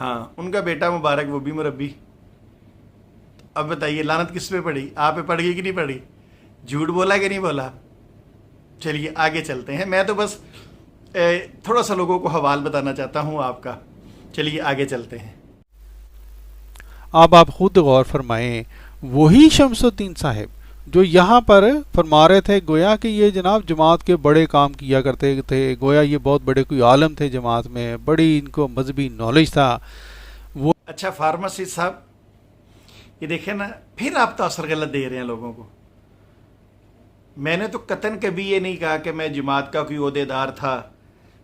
ہاں ان کا بیٹا مبارک وہ بھی مربی. اب بتائیے لعنت کس پہ پڑی؟ آپ پہ پڑ گئی کہ نہیں پڑی؟ جھوٹ بولا کہ نہیں بولا؟ چلیے آگے چلتے ہیں. میں تو بس تھوڑا سا لوگوں کو حوال بتانا چاہتا ہوں آپ کا. چلیے آگے چلتے ہیں. اب آپ خود غور فرمائیں، وہی شمس الدین صاحب جو یہاں پر فرما رہے تھے گویا کہ یہ جناب جماعت کے بڑے کام کیا کرتے تھے، گویا یہ بہت بڑے کوئی عالم تھے جماعت میں، بڑی ان کو مذہبی نالج تھا. وہ اچھا فارمیسسٹ صاحب یہ دیکھیں نا، پھر آپ تاثر غلط دے رہے ہیں لوگوں کو. میں نے تو قطعاً کبھی یہ نہیں کہا کہ میں جماعت کا کوئی عہدے دار تھا،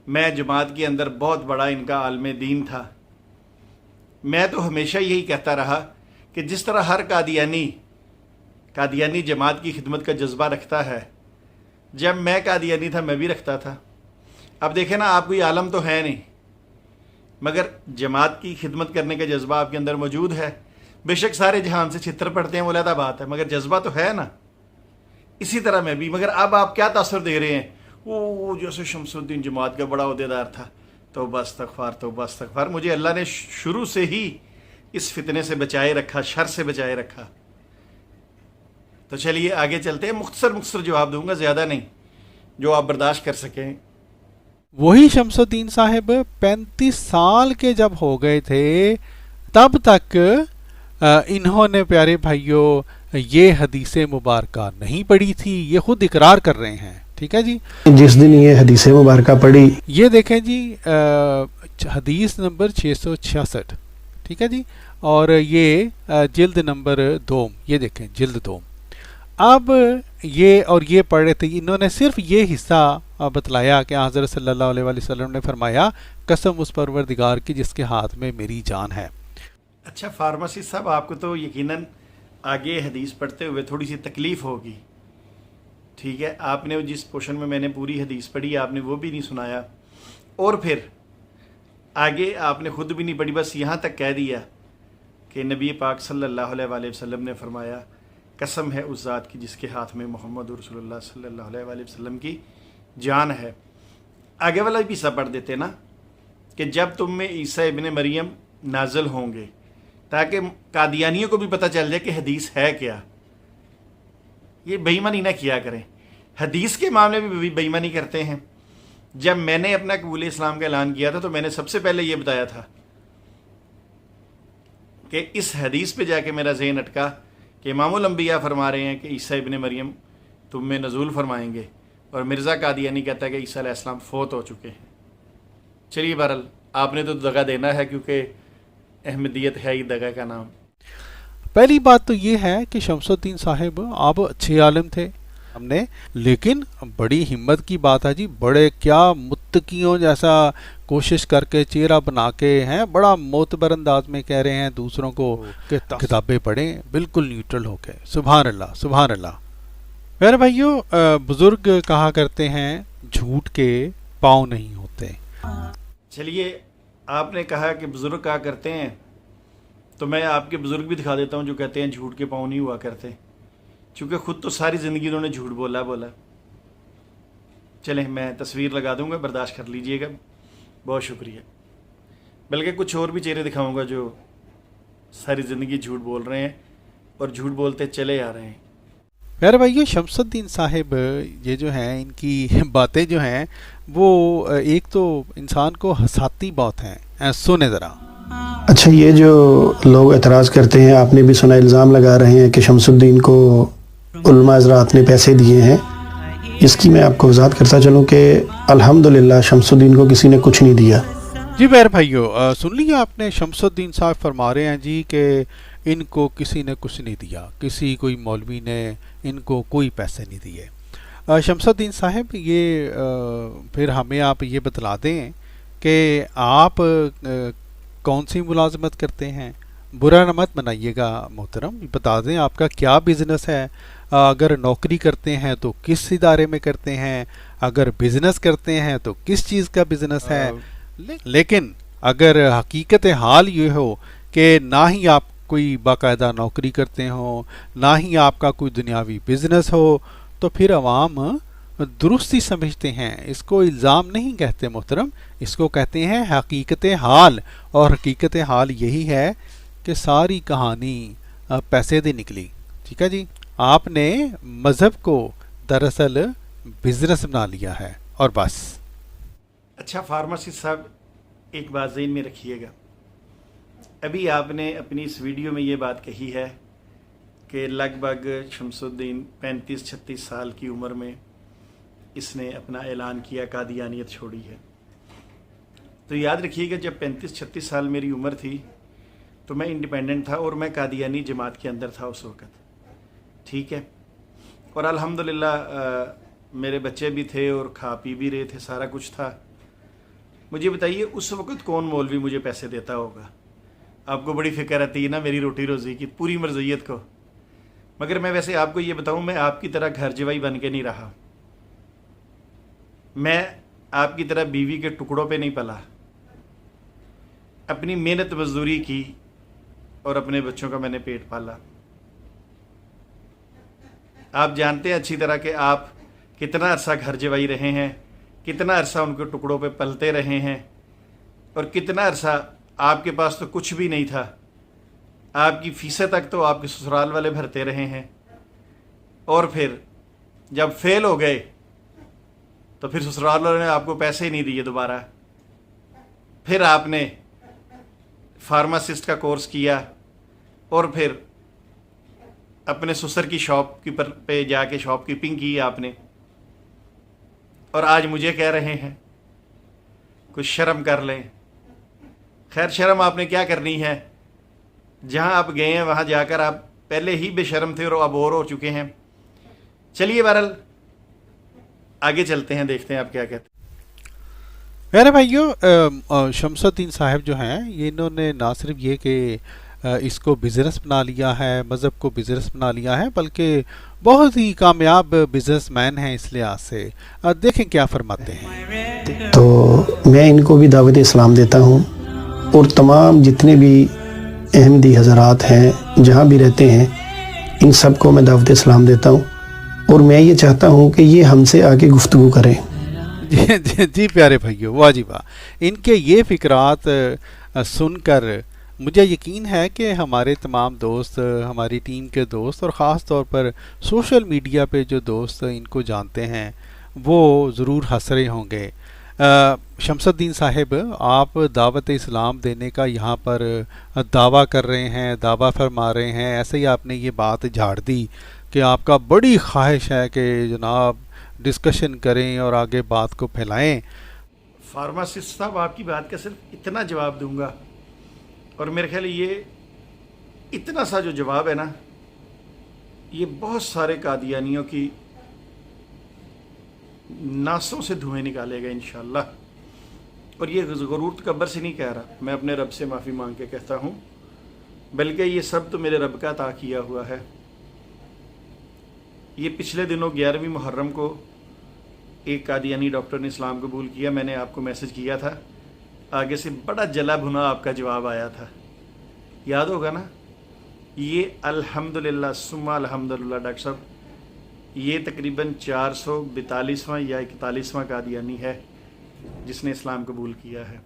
میں جماعت کے اندر بہت بڑا ان کا عالم دین تھا. میں تو ہمیشہ یہی کہتا رہا کہ جس طرح ہر قادیانی جماعت کی خدمت کا جذبہ رکھتا ہے، جب میں قادیانی تھا میں بھی رکھتا تھا. اب دیکھیں نا، آپ کوئی عالم تو ہے نہیں مگر جماعت کی خدمت کرنے کا جذبہ آپ کے اندر موجود ہے. بے شک سارے جہان سے چھتر پڑتے ہیں وہ علیحدہ بات ہے، مگر جذبہ تو ہے نا. اسی طرح میں بھی. مگر اب آپ کیا تاثر دے رہے ہیں؟ وہ جیسے شمس الدین جماعت کا بڑا عہدیدار تھا. توبہ استغفار توبہ استغفار. مجھے اللہ نے شروع سے ہی اس فتنے سے بچائے رکھا، شر سے بچائے رکھا. تو چلیے آگے چلتے ہیں. مختصر جواب دوں گا، زیادہ نہیں، جو آپ برداشت کر سکیں. وہی شمس الدین صاحب 35 سال کے جب ہو گئے تھے تب تک انہوں نے پیارے بھائیوں یہ حدیث مبارکہ نہیں پڑھی تھی. یہ خود اقرار کر رہے ہیں. ٹھیک ہے جی. جس دن یہ حدیث مبارکہ پڑھی، یہ دیکھیں جی حدیث نمبر 666. ٹھیک ہے جی. اور یہ جلد نمبر 2، یہ دیکھیں جلد 2. اب یہ پڑھ رہے تھے، انہوں نے صرف یہ حصہ بتلایا کہ حضرت صلی اللہ علیہ وآلہ وسلم نے فرمایا قسم اس پروردگار کی جس کے ہاتھ میں میری جان ہے. اچھا فارمیسسٹ صاحب، آپ کو تو یقیناً آگے حدیث پڑھتے ہوئے تھوڑی سی تکلیف ہوگی. ٹھیک ہے، آپ نے جس پورشن میں نے پوری حدیث پڑھی آپ نے وہ بھی نہیں سنایا، اور پھر آگے آپ نے خود بھی نہیں پڑھی، بس یہاں تک کہہ دیا کہ نبی پاک صلی اللہ علیہ وآلہ وسلم نے فرمایا قسم ہے اس ذات کی جس کے ہاتھ میں محمد رسول اللہ صلی اللہ علیہ وآلہ وسلم کی جان ہے. آگے والا بھی حصہ پڑھ دیتے نا کہ جب تم میں عیسیٰ ابن مریم نازل ہوں گے، تاکہ قادیانیوں کو بھی پتہ چل جائے کہ حدیث ہے کیا. یہ بے ایمانی نہ کیا کریں، حدیث کے معاملے میں بھی بے ایمانی کرتے ہیں. جب میں نے اپنا قبول اسلام کا اعلان کیا تھا تو میں نے سب سے پہلے یہ بتایا تھا کہ اس حدیث پہ جا کے میرا ذہن اٹکا کہ امام الانبیاء فرما رہے ہیں کہ عیسیٰ ابن مریم تم میں نزول فرمائیں گے، اور مرزا قادیانی کہتا ہے کہ عیسیٰ علیہ السلام فوت ہو چکے ہیں. چلیے بہرحال آپ نے تو دغا دینا ہے، کیونکہ احمدیت ہے ہی دغا کا نام. پہلی بات تو یہ ہے کہ شمس الدین صاحب آپ اچھے عالم تھے ہم نے، لیکن بڑی ہمت کی بات ہے جی، بڑے کیا متقیوں جیسا کوشش کر کے چہرہ بنا کے ہیں، بڑا معتبر انداز میں کہہ رہے ہیں دوسروں کو کہ کتابیں پڑھیں بالکل نیوٹرل ہو کے. سبحان اللہ سبحان اللہ. میرے بھائیوں، بزرگ کہا کرتے ہیں جھوٹ کے پاؤں نہیں ہوتے. چلیے آپ نے کہا کہ بزرگ کہا کرتے ہیں، تو میں آپ کے بزرگ بھی دکھا دیتا ہوں جو کہتے ہیں جھوٹ کے پاؤں نہیں ہوا کرتے، چونکہ خود تو ساری زندگی انہوں نے جھوٹ بولا. چلیں میں تصویر لگا دوں گا، برداشت کر لیجئے گا. بہت شکریہ. بلکہ کچھ اور بھی چہرے دکھاؤں گا جو ساری زندگی جھوٹ بول رہے ہیں اور جھوٹ بولتے چلے آ رہے ہیں. پیارے بھائیو، شمس الدین صاحب یہ جو ہیں ان کی باتیں جو ہیں وہ ایک تو انسان کو ہنساتی بات ہیں. سنے ذرا. اچھا، یہ جو لوگ اعتراض کرتے ہیں، آپ نے بھی سنا، الزام لگا رہے ہیں کہ شمس الدین کو علماء حضرات نے پیسے دیے ہیں. اس کی میں آپ کو وضاحت کرتا چلوں کہ الحمدللہ شمس الدین کو کسی نے کچھ نہیں دیا. جی میرے بھائیو، سن لیا آپ نے، شمس الدین صاحب فرما رہے ہیں جی کہ ان کو کسی نے کچھ نہیں دیا، کسی کوئی مولوی نے ان کو کوئی پیسے نہیں دیے. شمس الدین صاحب یہ پھر ہمیں آپ یہ بتلا دیں کہ آپ کون سی ملازمت کرتے ہیں. برا نہ مت بنائیے گا محترم، بتا دیں آپ کا کیا بزنس ہے. اگر نوکری کرتے ہیں تو کس ادارے میں کرتے ہیں، اگر بزنس کرتے ہیں تو کس چیز کا بزنس ہے. لیکن اگر حقیقت حال یہ ہو کہ نہ ہی آپ کوئی باقاعدہ نوکری کرتے ہوں، نہ ہی آپ کا کوئی دنیاوی بزنس ہو، تو پھر عوام درستی سمجھتے ہیں. اس کو الزام نہیں کہتے محترم, اس کو کہتے ہیں حقیقت حال. اور حقیقت حال یہی ہے کہ ساری کہانی پیسے دی نکلی. ٹھیک ہے جی, آپ نے مذہب کو دراصل بزنس بنا لیا ہے اور بس. اچھا فارماسسٹ صاحب, ایک بات ذہن میں رکھیے گا, ابھی آپ نے اپنی اس ویڈیو میں یہ بات کہی ہے کہ لگ بھگ شمس الدین 35-36 سال کی عمر میں اس نے اپنا اعلان کیا, قادیانیت چھوڑی ہے. تو یاد رکھیے گا, جب 35-36 سال میری عمر تھی تو میں انڈیپینڈنٹ تھا اور میں قادیانی جماعت کے اندر تھا اس وقت. ٹھیک ہے, اور الحمدللہ میرے بچے بھی تھے اور کھا پی بھی رہے تھے, سارا کچھ تھا. مجھے بتائیے اس وقت کون مولوی مجھے پیسے دیتا ہوگا؟ آپ کو بڑی فکر رہتی ہے نا میری روٹی روزی کی, پوری مرضیت کو. مگر میں ویسے آپ کو یہ بتاؤں, میں آپ کی طرح گھر جوائی بن کے نہیں رہا, میں آپ کی طرح بیوی کے ٹکڑوں پہ نہیں پلا. اپنی محنت مزدوری کی اور اپنے بچوں کا میں نے پیٹ پالا. آپ جانتے ہیں اچھی طرح کہ آپ کتنا عرصہ گھر جوائی رہے ہیں, کتنا عرصہ ان کے ٹکڑوں پہ پلتے رہے ہیں, اور کتنا عرصہ آپ کے پاس تو کچھ بھی نہیں تھا. آپ کی فیسیں تک تو آپ کے سسرال والے بھرتے رہے ہیں, اور پھر جب فیل ہو گئے تو پھر سسرال والوں نے آپ کو پیسے ہی نہیں دیے دوبارہ. پھر آپ نے فارماسسٹ کا کورس کیا اور پھر اپنے سسر کی شاپ کیپر پہ جا کے شاپ کیپنگ کی آپ نے, اور آج مجھے کہہ رہے ہیں کچھ شرم کر لیں. خیر شرم آپ نے کیا کرنی ہے, جہاں آپ گئے ہیں وہاں جا کر آپ پہلے ہی بے شرم تھے اور اب اور ہو چکے ہیں. چلیے بہرحال آگے چلتے ہیں, دیکھتے ہیں آپ کیا کہتے ہیں. میرے بھائیو, شمس الدین صاحب جو ہیں یہ انہوں نے نہ صرف یہ کہ اس کو بزنس بنا لیا ہے, مذہب کو بزنس بنا لیا ہے, بلکہ بہت ہی کامیاب بزنس مین ہیں اس لحاظ سے. دیکھیں کیا فرماتے ہیں. تو میں ان کو بھی دعوت اسلام دیتا ہوں, اور تمام جتنے بھی احمدی حضرات ہیں جہاں بھی رہتے ہیں ان سب کو میں دعوت اسلام دیتا ہوں, اور میں یہ چاہتا ہوں کہ یہ ہم سے آگے گفتگو کریں. جی پیارے بھائیو, واہ جی واہ, ان کے یہ فکرات سن کر مجھے یقین ہے کہ ہمارے تمام دوست, ہماری ٹیم کے دوست, اور خاص طور پر سوشل میڈیا پہ جو دوست ان کو جانتے ہیں وہ ضرور ہنس رہے ہوں گے. شمس الدین صاحب, آپ دعوت اسلام دینے کا یہاں پر دعویٰ کر رہے ہیں, دعویٰ فرما رہے ہیں, ایسے ہی آپ نے یہ بات جھاڑ دی کہ آپ کا بڑی خواہش ہے کہ جناب ڈسکشن کریں اور آگے بات کو پھیلائیں. فارماسسٹ صاحب, آپ کی بات کا صرف اتنا جواب دوں گا, اور میرے خیال یہ اتنا سا جو جواب ہے نا, یہ بہت سارے قادیانیوں کی ناسوں سے دھوئیں نکالے گا انشاءاللہ. اور یہ غرور تکبر سے نہیں کہہ رہا, میں اپنے رب سے معافی مانگ کے کہتا ہوں, بلکہ یہ سب تو میرے رب کا عطا کیا ہوا ہے. یہ پچھلے دنوں 11ویں محرم کو ایک قادیانی ڈاکٹر نے اسلام قبول کیا, میں نے آپ کو میسج کیا تھا, آگے سے بڑا جلا بھنا آپ کا جواب آیا تھا, یاد ہوگا نا. یہ الحمدللہ ثم الحمدللہ ڈاکٹر صاحب, یہ تقریباً 442واں یا 41واں قادیانی ہے جس نے اسلام قبول کیا ہے.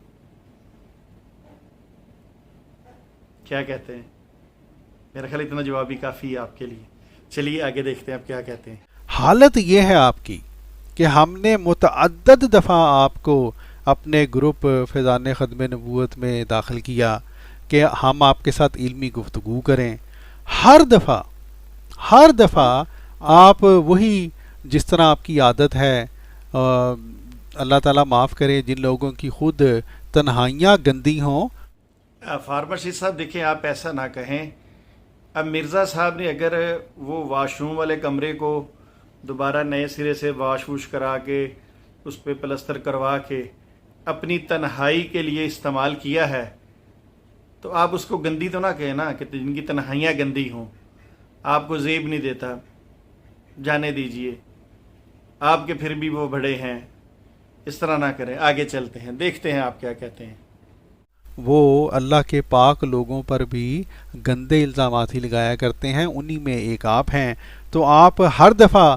کیا کہتے ہیں؟ میرا خیال اتنا جواب بھی کافی ہے آپ کے لیے. چلیے آگے دیکھتے ہیں آپ کیا کہتے ہیں. حالت یہ ہے آپ کی کہ ہم نے متعدد دفعہ آپ کو اپنے گروپ فیضان خدم نبوت میں داخل کیا کہ ہم آپ کے ساتھ علمی گفتگو کریں. ہر دفعہ آپ وہی جس طرح آپ کی عادت ہے, اللہ تعالیٰ معاف کرے جن لوگوں کی خود تنہائیاں گندی ہوں. فارماسسٹ صاحب دیکھیں, آپ ایسا نہ کہیں. اب مرزا صاحب نے اگر وہ واش روم والے کمرے کو دوبارہ نئے سرے سے واش ووش کرا کے اس پہ پلستر کروا کے اپنی تنہائی کے لیے استعمال کیا ہے, تو آپ اس کو گندی تو نہ کہیں نا کہ جن کی تنہائیاں گندی ہوں. آپ کو زیب نہیں دیتا, جانے دیجئے, آپ کے پھر بھی وہ بڑے ہیں, اس طرح نہ کریں. آگے چلتے ہیں, دیکھتے ہیں آپ کیا کہتے ہیں. وہ اللہ کے پاک لوگوں پر بھی گندے الزامات ہی لگایا کرتے ہیں, انہی میں ایک آپ ہیں. تو آپ ہر دفعہ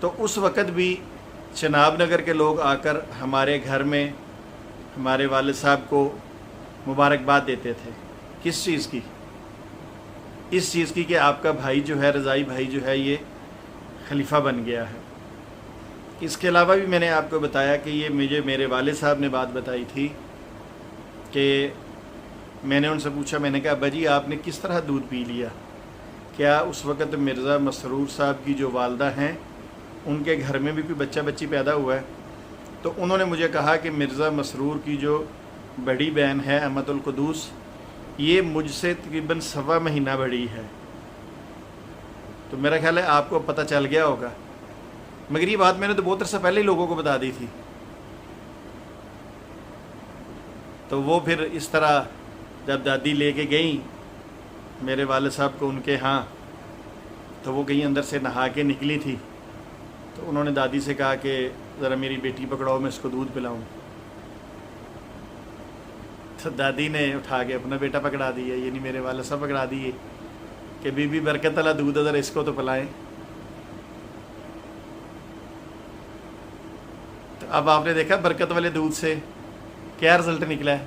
تو اس وقت بھی چناب نگر کے لوگ آ کر ہمارے گھر میں ہمارے والد صاحب کو مبارکباد دیتے تھے. کس چیز کی؟ اس چیز کی کہ آپ کا بھائی جو ہے، رضائی بھائی جو ہے، یہ خلیفہ بن گیا ہے. اس کے علاوہ بھی میں نے آپ کو بتایا کہ یہ مجھے میرے والد صاحب نے بات بتائی تھی کہ میں نے ان سے پوچھا، میں نے کہا ابا جی آپ نے کس طرح دودھ پی لیا؟ کیا اس وقت مرزا مسرور صاحب کی جو والدہ ہیں ان کے گھر میں بھی کوئی بچہ بچی پیدا ہوا ہے؟ تو انہوں نے مجھے کہا کہ مرزا مسرور کی جو بڑی بہن ہے احمد القدوس، یہ مجھ سے تقریباً 1.25 مہینہ بڑی ہے. تو میرا خیال ہے آپ کو پتہ چل گیا ہوگا، مگر یہ بات میں نے تو بہت عرصہ پہلے ہی لوگوں کو بتا دی تھی. تو وہ پھر اس طرح جب دادی لے کے گئیں میرے والد صاحب کو ان کے ہاں، تو وہ کہیں اندر سے نہا کے نکلی تھی، تو انہوں نے دادی سے کہا کہ ذرا میری بیٹی پکڑاؤ، میں اس کو دودھ پلاؤں. تو دادی نے اٹھا کے اپنا بیٹا پکڑا دیا، یعنی میرے والد صاحب پکڑا دیے کہ بی بی برکت والا دودھ ذرا اس کو تو پلائیں. تو اب آپ نے دیکھا برکت والے دودھ سے کیا رزلٹ نکلا ہے.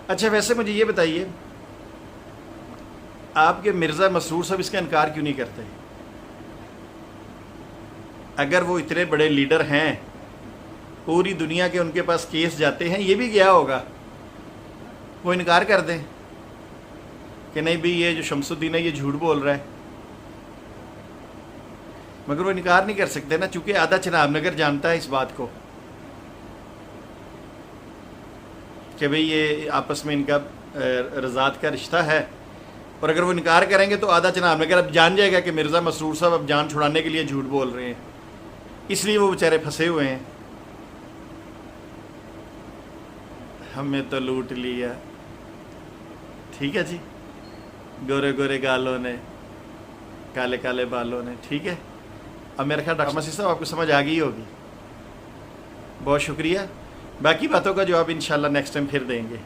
اچھا ویسے مجھے یہ بتائیے، آپ کے مرزا مسرور صاحب اس کا انکار کیوں نہیں کرتے؟ اگر وہ اتنے بڑے لیڈر ہیں، پوری دنیا کے ان کے پاس کیس جاتے ہیں، یہ بھی گیا ہوگا، وہ انکار کر دیں کہ نہیں بھی یہ جو شمس الدین ہے یہ جھوٹ بول رہا ہے. مگر وہ انکار نہیں کر سکتے نا، چونکہ آدھا چناب نگر جانتا ہے اس بات کو کہ بھئی یہ آپس میں ان کا رضاعت کا رشتہ ہے. اور اگر وہ انکار کریں گے تو آدھا چناب نگر اب جان جائے گا کہ مرزا مسرور صاحب اب جان چھڑانے کے لیے جھوٹ بول رہے ہیں، اس لیے وہ بیچارے پھنسے ہوئے ہیں. ہمیں تو لوٹ لیا، ٹھیک ہے جی، گورے گورے گالوں نے، کالے کالے بالوں نے. ٹھیک ہے، اب میرا خیال ڈاکٹر مسیح صاحب آپ کو سمجھ آ گئی ہوگی. بہت شکریہ، باقی باتوں کا جواب انشاءاللہ نیکسٹ ٹائم پھر دیں گے.